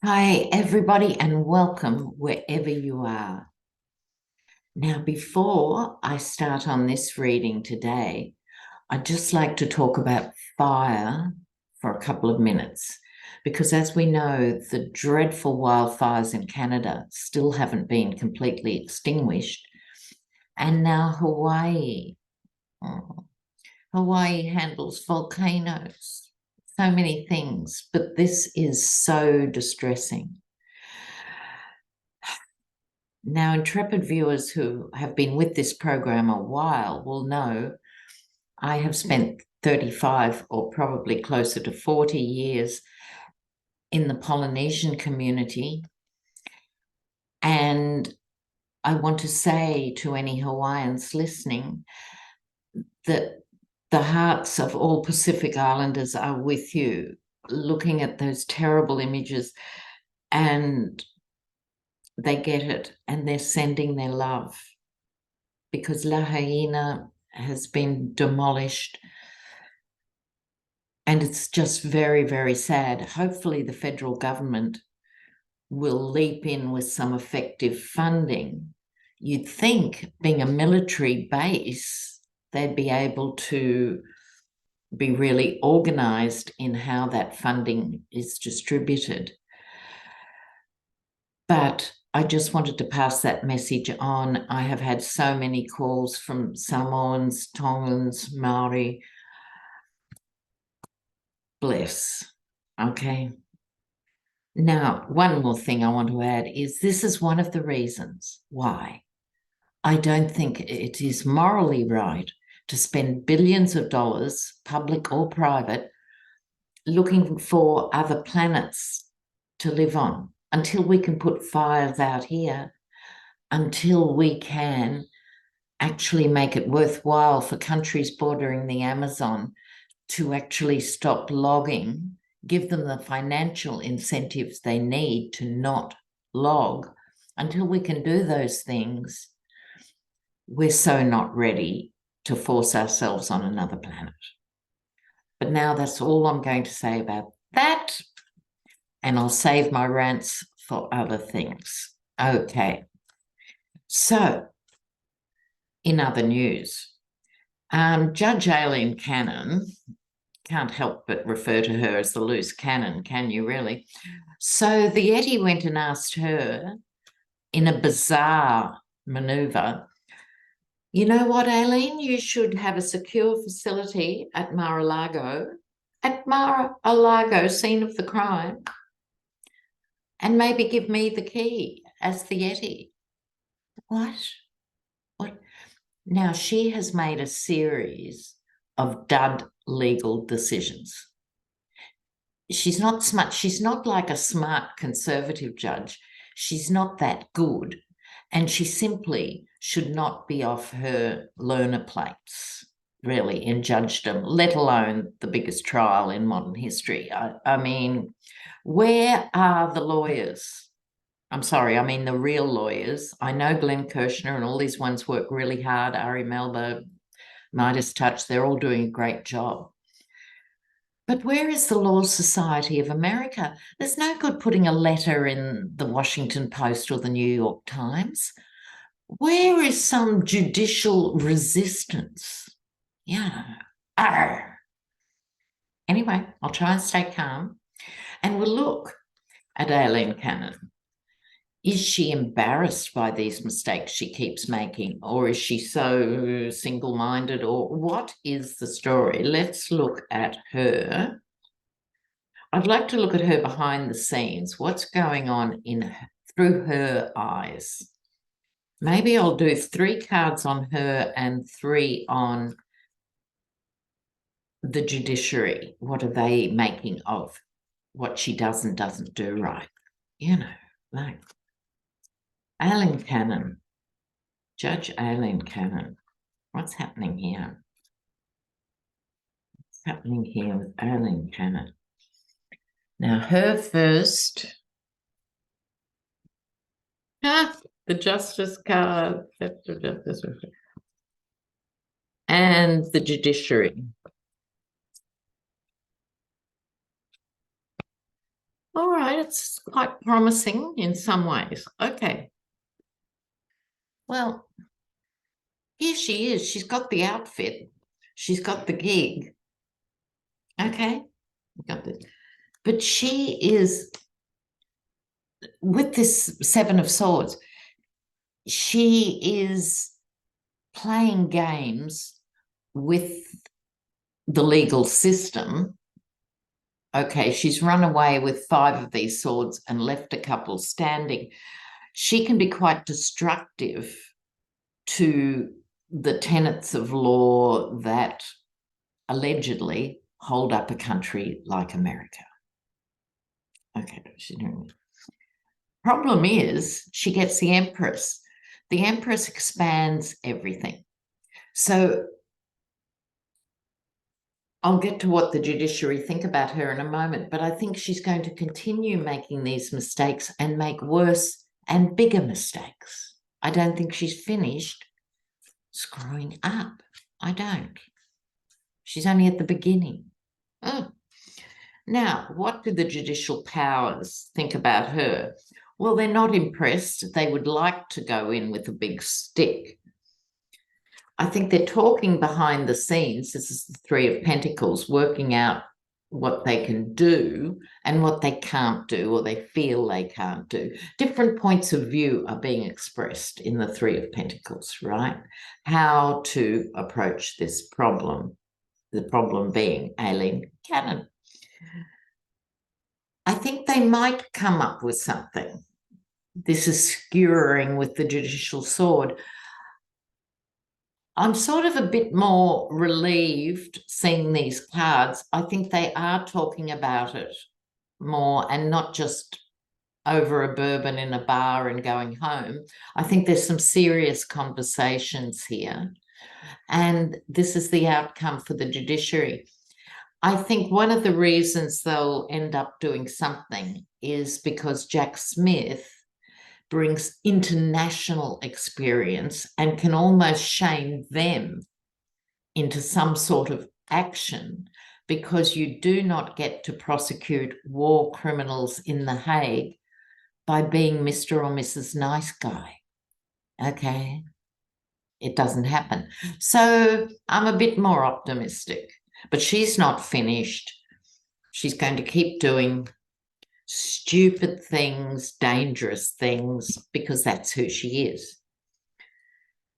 Hi, everybody, and welcome wherever you are. Now, before I start on this reading today, I'd just like to talk about fire for a couple of minutes, because as we know, the dreadful wildfires in Canada still haven't been completely extinguished. And now Hawaii. Oh, Hawaii handles volcanoes, so many things, but this is so distressing. Now, intrepid viewers who have been with this program a while will know I have spent 35 or probably closer to 40 years in the Polynesian community. And I want to say to any Hawaiians listening that the hearts of all Pacific Islanders are with you, looking at those terrible images, and they get it and they're sending their love, because Lahaina has been demolished. And it's just very, very sad. Hopefully the federal government will leap in with some effective funding. You'd think, being a military base, they'd be able to be really organised in how that funding is distributed. But I just wanted to pass that message on. I have had so many calls from Samoans, Tongans, Maori. Bless. Okay. Now, one more thing I want to add is this is one of the reasons why I don't think it is morally right to spend billions of dollars, public or private, looking for other planets to live on until we can put fires out here, until we can actually make it worthwhile for countries bordering the Amazon to actually stop logging, give them the financial incentives they need to not log. Until we can do those things, we're so not ready to force ourselves on another planet. But now that's all I'm going to say about that, and I'll save my rants for other things. Okay. So, in other news, Judge Aileen Cannon, can't help but refer to her as the loose cannon, can you really? So the Yeti went and asked her in a bizarre maneuver, you know what, Aileen, you should have a secure facility at Mar-a-Lago, scene of the crime, and maybe give me the key as the Yeti. What? Now, she has made a series of dud legal decisions. She's not smart. She's not like a smart conservative judge. She's not that good. And she simply should not be off her learner plates, really, in judgedom, let alone the biggest trial in modern history. I mean, where are the lawyers? I'm sorry, I mean the real lawyers. I know Glenn Kirshner and all these ones work really hard. Ari Melba, Midas Touch, they're all doing a great job. But where is the Law Society of America? There's no good putting a letter in the Washington Post or the New York Times. Where is some judicial resistance? Yeah. Arr. Anyway, I'll try and stay calm. And we'll look at Aileen Cannon. Is she embarrassed by these mistakes she keeps making, or is she so single-minded, or what is the story? Let's look at her. I'd like to look at her behind the scenes. What's going on through her eyes? Maybe I'll do 3 cards on her and 3 on the judiciary. What are they making of what she does and doesn't do right? You know, like Aileen Cannon, Judge Aileen Cannon. What's happening here? What's happening here with Aileen Cannon? Now, her first, the Justice card, and the judiciary. All right, that's quite promising in some ways. Okay. Well, here she is. She's got the outfit. She's got the gig. Okay. Got this. But she is, with this Seven of Swords, she is playing games with the legal system. Okay, she's run away with 5 of these swords and left a couple standing. She can be quite destructive to the tenets of law that allegedly hold up a country like America. Okay, she's doing it. Problem is, she gets the Empress. The Empress expands everything. So I'll get to what the judiciary think about her in a moment, but I think she's going to continue making these mistakes and make worse and bigger mistakes. I don't think she's finished screwing up. I don't. She's only at the beginning. Oh. Now, what do the judicial powers think about her? Well, they're not impressed. They would like to go in with a big stick. I think they're talking behind the scenes. This is the Three of Pentacles, working out what they can do and what they can't do, or they feel they can't do. Different points of view are being expressed in the Three of Pentacles, right? How to approach this problem, the problem being Aileen Cannon. I think they might come up with something. This is skewering with the judicial sword. I'm sort of a bit more relieved seeing these cards. I think they are talking about it more and not just over a bourbon in a bar and going home. I think there's some serious conversations here. And this is the outcome for the judiciary. I think one of the reasons they'll end up doing something is because Jack Smith brings international experience and can almost shame them into some sort of action, because you do not get to prosecute war criminals in The Hague by being Mr. or Mrs. Nice Guy. Okay? It doesn't happen. So I'm a bit more optimistic, but she's not finished. She's going to keep doing stupid things, dangerous things, because that's who she is.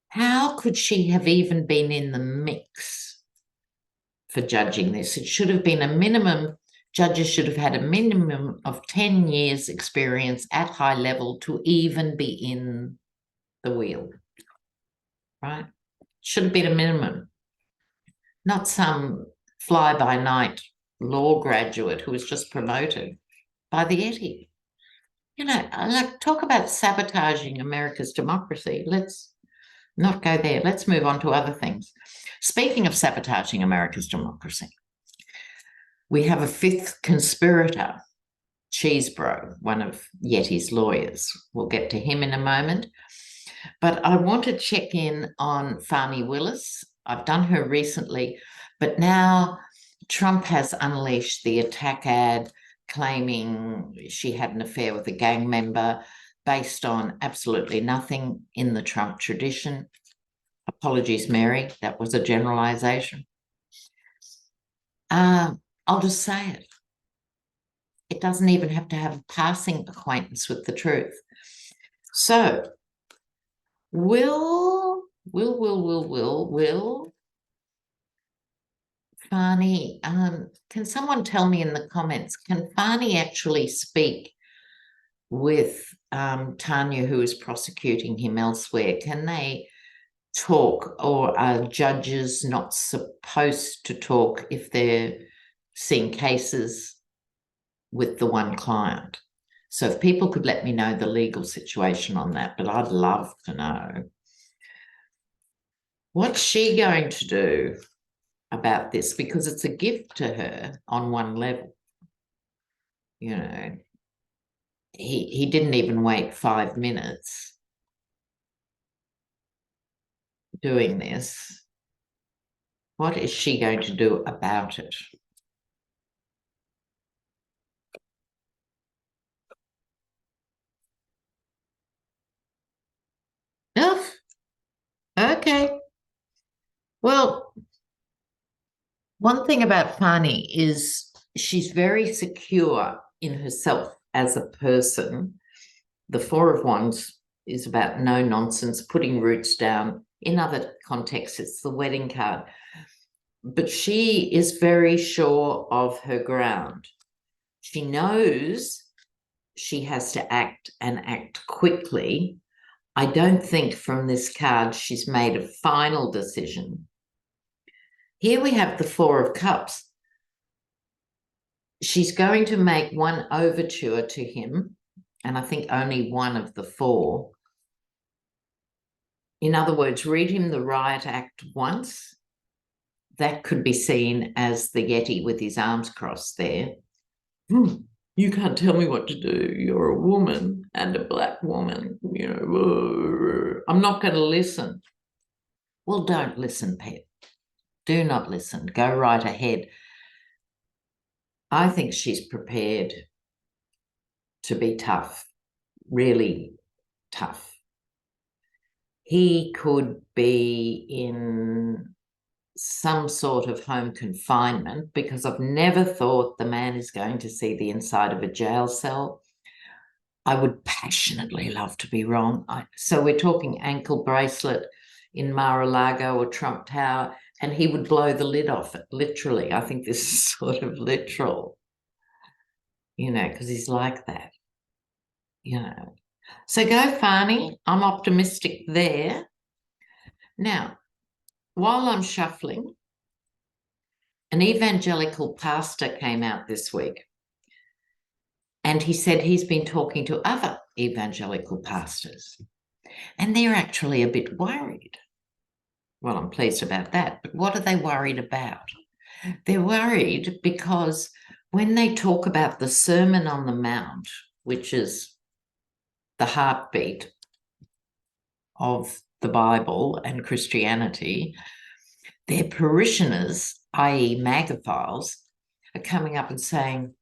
How could she have even been in the mix for judging this? It should have been a minimum, judges should have had a minimum of 10 years experience at high level to even be in the wheel, right? Should have been a minimum, not some fly-by-night law graduate who was just promoted by the Etty. You know, like, talk about sabotaging America's democracy. Let's not go there. Let's move on to other things. Speaking of sabotaging America's democracy, we have a 5th conspirator, Cheesebro, one of Yeti's lawyers. We'll get to him in a moment. But I want to check in on Fani Willis. I've done her recently, but now Trump has unleashed the attack ad claiming she had an affair with a gang member based on absolutely nothing in the Trump tradition. Apologies, Mary, that was a generalization. I'll just say it. It doesn't even have to have a passing acquaintance with the truth. So, will Fani, can someone tell me in the comments, can Fani actually speak with Tanya, who is prosecuting him elsewhere? Can they talk, or are judges not supposed to talk if they're seeing cases with the one client? So if people could let me know the legal situation on that, but I'd love to know. What's she going to do about this? Because it's a gift to her on one level. You know, he didn't even wait 5 minutes doing this. What is she going to do about it? Well, one thing about Connie is she's very secure in herself as a person. The Four of Wands is about no nonsense, putting roots down. In other contexts, it's the wedding card. But she is very sure of her ground. She knows she has to act and act quickly. I don't think from this card she's made a final decision. Here we have the Four of Cups. She's going to make one overture to him, and I think only one of the four. In other words, read him the riot act once. That could be seen as the Yeti with his arms crossed there. You can't tell me what to do. You're a woman and a black woman. You know, I'm not going to listen. Well, don't listen, pet. Do not listen. Go right ahead. I think she's prepared to be tough, really tough. He could be in some sort of home confinement, because I've never thought the man is going to see the inside of a jail cell. I would passionately love to be wrong. So we're talking ankle bracelet in Mar-a-Lago or Trump Tower, and he would blow the lid off it, literally. I think this is sort of literal, you know, because he's like that, you know. So go Farney. I'm optimistic there. Now, while I'm shuffling, an evangelical pastor came out this week, and he said he's been talking to other evangelical pastors, and they're actually a bit worried. Well, I'm pleased about that, but what are they worried about? They're worried because when they talk about the Sermon on the Mount, which is the heartbeat of the Bible and Christianity, their parishioners, i.e. magophiles, are coming up and saying,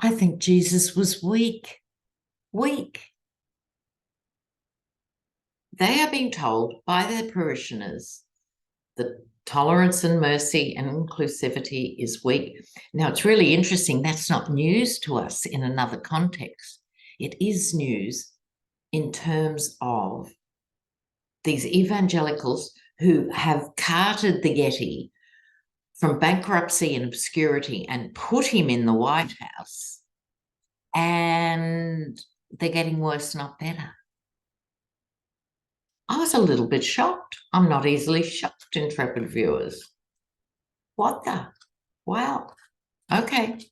I think Jesus was weak. They are being told by their parishioners that tolerance and mercy and inclusivity is weak. Now, it's really interesting. That's not news to us in another context. It is news in terms of these evangelicals who have carted the Yeti from bankruptcy and obscurity and put him in the White House, and they're getting worse, not better. I was a little bit shocked. I'm not easily shocked, intrepid viewers. What the? Wow. Okay.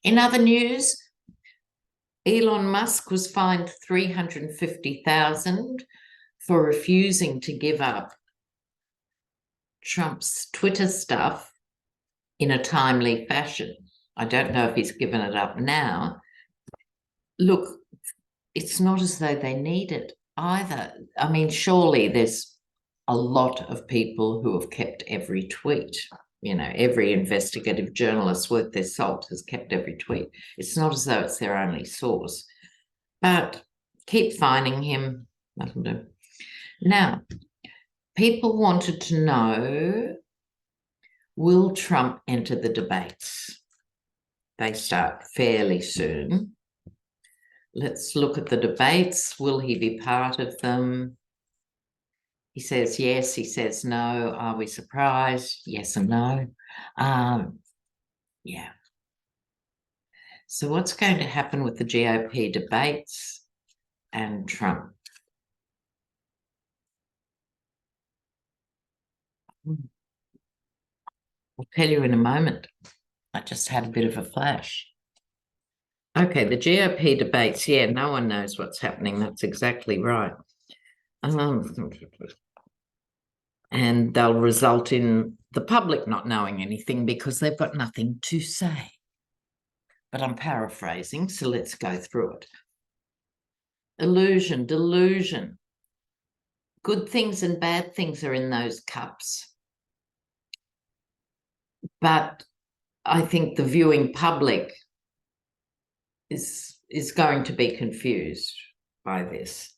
In other news, Elon Musk was fined $350,000 for refusing to give up Trump's Twitter stuff in a timely fashion. I don't know if he's given it up now. Look, it's not as though they need it either. I mean, surely there's a lot of people who have kept every tweet. You know, every investigative journalist worth their salt has kept every tweet. It's not as though it's their only source. But keep fining him. Nothing to do. Now, people wanted to know, will Trump enter the debates? They start fairly soon. Let's look at the debates. Will he be part of them? He says yes, he says no. Are we surprised? Yes and no. Yeah. So what's going to happen with the GOP debates and Trump? I'll tell you in a moment. I just had a bit of a flash. Okay, the GOP debates, yeah, no one knows what's happening. That's exactly right. And they'll result in the public not knowing anything because they've got nothing to say. But I'm paraphrasing, so let's go through it. Illusion, delusion. Good things and bad things are in those cups. But I think the viewing public is going to be confused by this.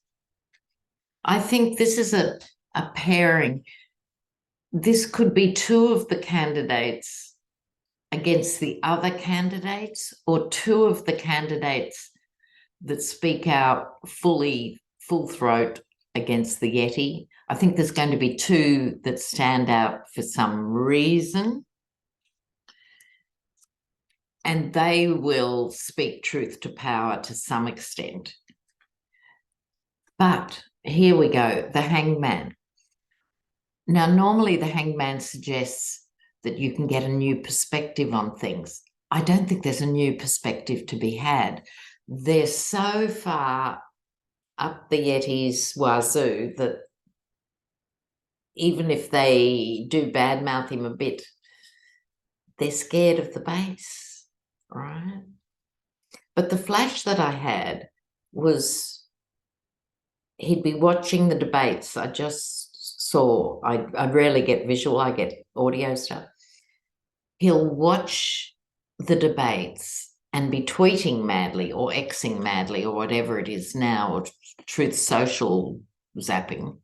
I think this is a a pairing. This could be two of the candidates against the other candidates, or two of the candidates that speak out full throat against the Yeti. I think there's going to be two that stand out for some reason, and they will speak truth to power to some extent. But here we go, the hangman. Now, normally the hangman suggests that you can get a new perspective on things. I don't think there's a new perspective to be had. They're so far up the Yeti's wazoo that even if they do badmouth him a bit, they're scared of the base, right? But the flash that I had was he'd be watching the debates. I just saw, I rarely get visual, I get audio stuff. He'll watch the debates and be tweeting madly or Xing madly or whatever it is now, or Truth Social zapping.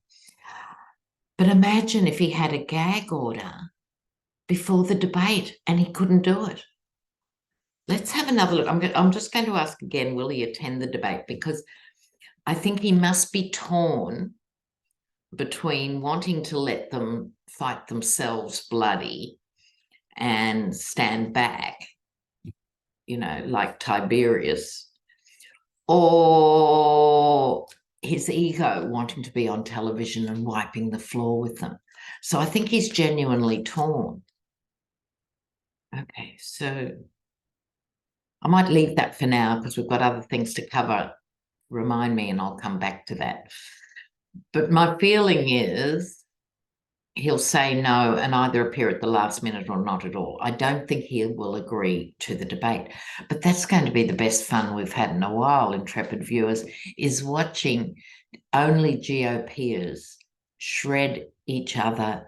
But imagine if he had a gag order before the debate and he couldn't do it. Let's have another look. I'm just going to ask again, will he attend the debate? Because I think he must be torn between wanting to let them fight themselves bloody and stand back, you know, like Tiberius, or his ego wanting to be on television and wiping the floor with them. So I think he's genuinely torn. Okay, so I might leave that for now because we've got other things to cover. Remind me and I'll come back to that. But my feeling is he'll say no and either appear at the last minute or not at all. I don't think he will agree to the debate, but that's going to be the best fun we've had in a while, intrepid viewers, is watching only GOPers shred each other,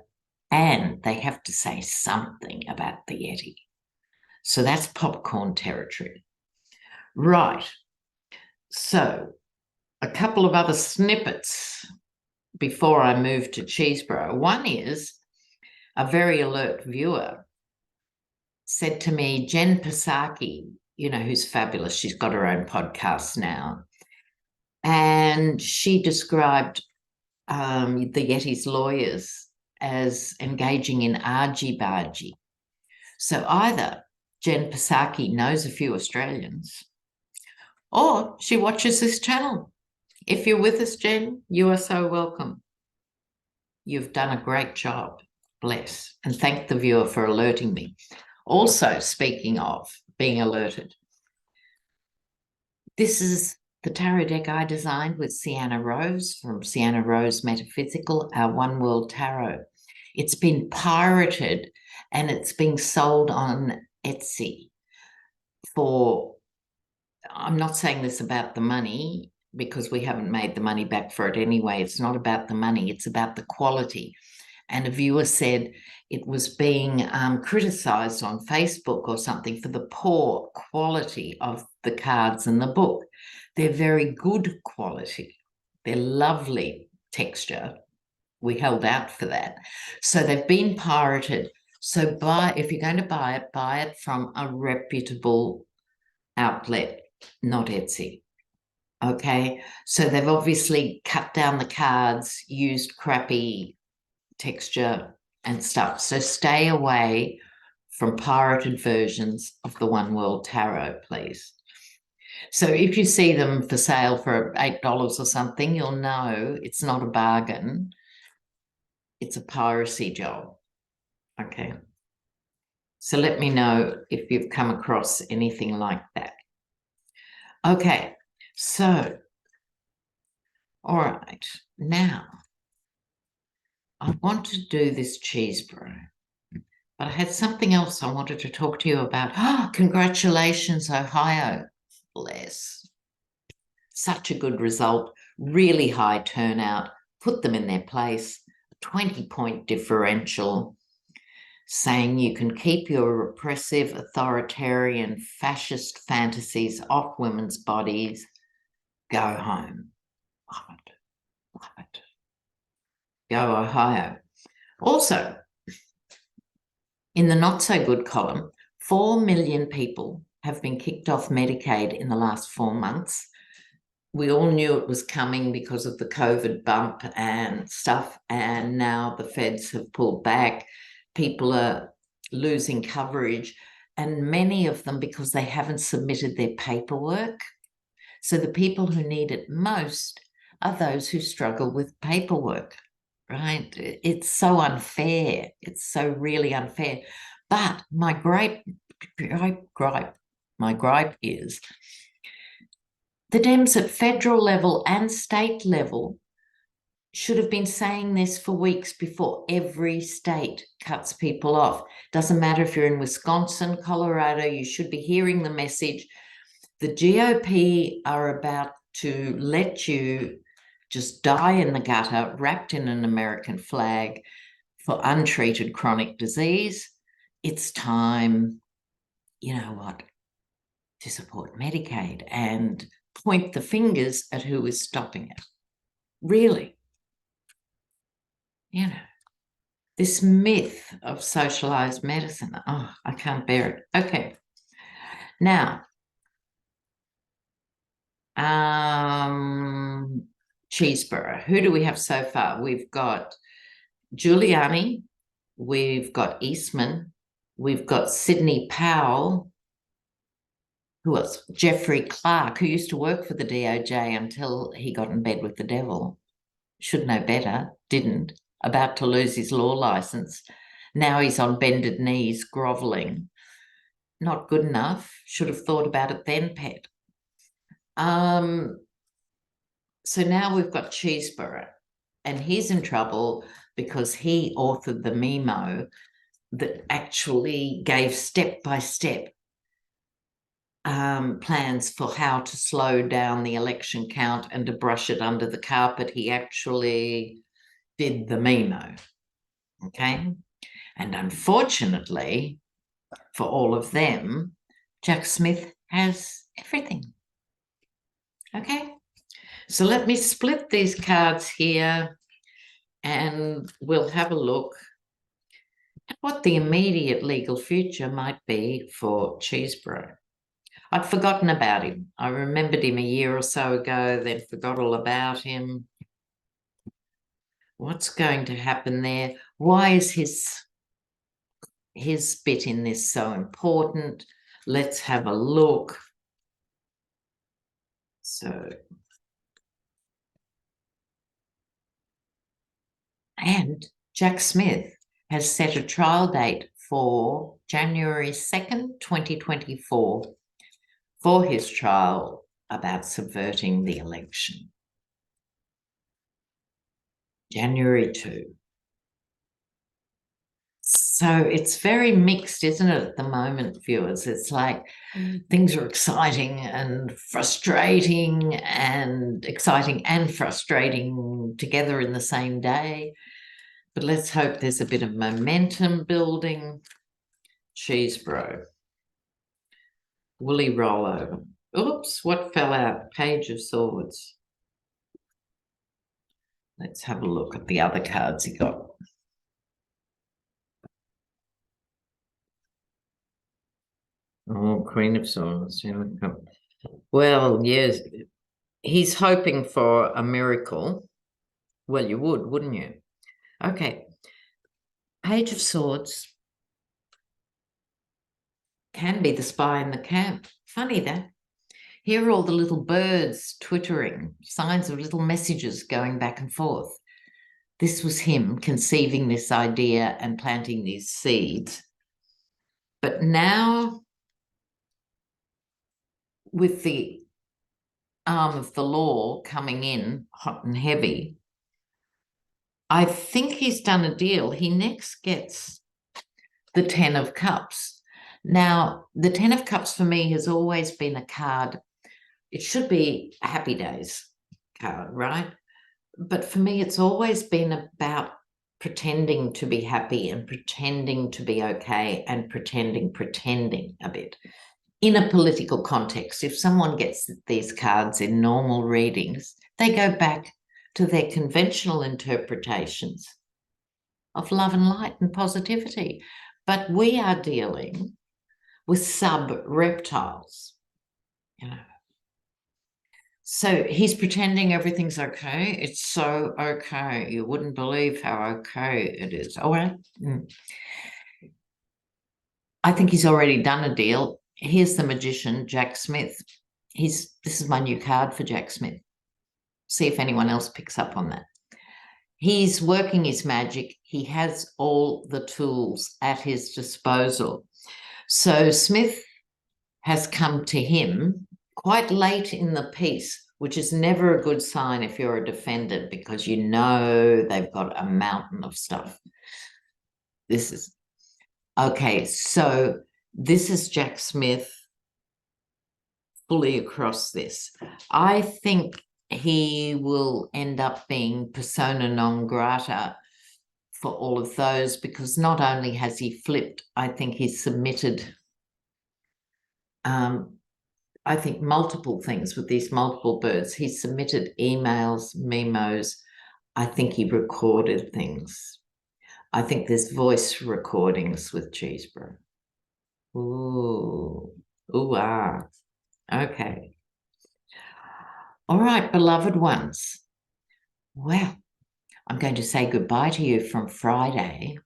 and they have to say something about the Yeti. So that's popcorn territory. Right. So a couple of other snippets before I move to Cheesebro. One is a very alert viewer said to me, Jen Psaki, you know, who's fabulous. She's got her own podcast now. And she described the Yeti's lawyers as engaging in argy-bargy. So either Jen Psaki knows a few Australians or she watches this channel. If you're with us, Jen, you are so welcome. You've done a great job. Bless. And thank the viewer for alerting me. Also, speaking of being alerted, this is the tarot deck I designed with Sienna Rose from Sienna Rose Metaphysical, our One World Tarot. It's been pirated and it's being sold on Etsy for, I'm not saying this about the money because we haven't made the money back for it anyway. It's not about the money, it's about the quality. And a viewer said it was being criticised on Facebook or something for the poor quality of the cards in the book. They're very good quality. They're lovely texture. We held out for that. So they've been pirated. So if you're going to buy it from a reputable outlet, not Etsy. Okay, so they've obviously cut down the cards, used crappy texture and stuff. So stay away from pirated versions of the One World Tarot, please. So if you see them for sale for $8 or something, you'll know it's not a bargain. It's a piracy job. Okay. So let me know if you've come across anything like that. Okay, so, all right, now I want to do this Cheesebro, but I had something else I wanted to talk to you about. Oh, congratulations, Ohio. Bless. Such a good result, really high turnout, put them in their place, 20-point differential, saying you can keep your repressive, authoritarian, fascist fantasies off women's bodies. Go home. Love it. Love it. Go Ohio. Also, in the not so good column, 4 million people have been kicked off Medicaid in the last 4 months. We all knew it was coming because of the COVID bump and stuff, and now the feds have pulled back. People are losing coverage, and many of them because they haven't submitted their paperwork. So the people who need it most are those who struggle with paperwork, right? It's so unfair. It's so really unfair. But my gripe is the Dems at federal level and state level should have been saying this for weeks before every state cuts people off. Doesn't matter if you're in Wisconsin, Colorado, you should be hearing the message. The GOP are about to let you just die in the gutter, wrapped in an American flag for untreated chronic disease. It's time, you know what, to support Medicaid and point the fingers at who is stopping it. Really, you know, this myth of socialized medicine. Oh, I can't bear it. Okay. Now, Cheeseborough. Who do we have so far? We've got Giuliani, we've got Eastman, we've got Sidney Powell, who else? Jeffrey Clark, who used to work for the DOJ until he got in bed with the devil. Should know better, didn't. About to lose his law license. Now he's on bended knees, groveling. Not good enough. Should have thought about it then, pet. So now we've got Cheeseborough, and he's in trouble because he authored the memo that actually gave step-by-step plans for how to slow down the election count and to brush it under the carpet. He actually did the memo, okay? And unfortunately, for all of them, Jack Smith has everything, okay? So let me split these cards here and we'll have a look at what the immediate legal future might be for Cheeseborough. I'd forgotten about him. I remembered him a year or so ago, then forgot all about him. What's going to happen there? Why is his bit in this so important? Let's have a look. So, and Jack Smith has set a trial date for January 2nd, 2024 for his trial about subverting the election. January 2. So it's very mixed, isn't it, at the moment, viewers? It's like things are exciting and frustrating and frustrating together in the same day. But let's hope there's a bit of momentum building. Cheeseborough. Woolly rollover. Oops, what fell out? Page of Swords. Let's have a look at the other cards he got. Oh, Queen of Swords. Well, yes, he's hoping for a miracle. Well, you would, wouldn't you? Okay. Page of Swords can be the spy in the camp. Funny that. Here are all the little birds twittering, signs of little messages going back and forth. This was him conceiving this idea and planting these seeds. But now, with the arm of the law coming in hot and heavy, I think he's done a deal. He next gets the 10 of Cups. Now, the 10 of Cups for me has always been a card. It should be a Happy Days card, right? But for me, it's always been about pretending to be happy and pretending to be okay and pretending a bit. In a political context, if someone gets these cards in normal readings, they go back to their conventional interpretations of love and light and positivity. But we are dealing with sub-reptiles, you know. So he's pretending everything's okay. It's so okay. You wouldn't believe how okay it is. All right. I think he's already done a deal. Here's the magician, Jack Smith. This is my new card for Jack Smith. See if anyone else picks up on that. He's working his magic. He has all the tools at his disposal. So Smith has come to him quite late in the piece, which is never a good sign if you're a defendant, because you know they've got a mountain of stuff. This is okay. So this is Jack Smith fully across this. I think he will end up being persona non grata for all of those, because not only has he flipped, I think he's submitted I think multiple things with these multiple birds. He submitted emails, memos. I think he recorded things. I think there's voice recordings with Cheeseborough. Ooh, okay. All right, beloved ones. Well, I'm going to say goodbye to you from Friday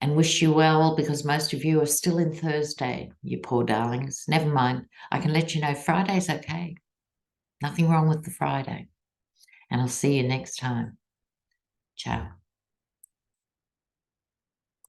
and wish you well, because most of you are still in Thursday, you poor darlings. Never mind. I can let you know Friday's okay. Nothing wrong with the Friday. And I'll see you next time. Ciao.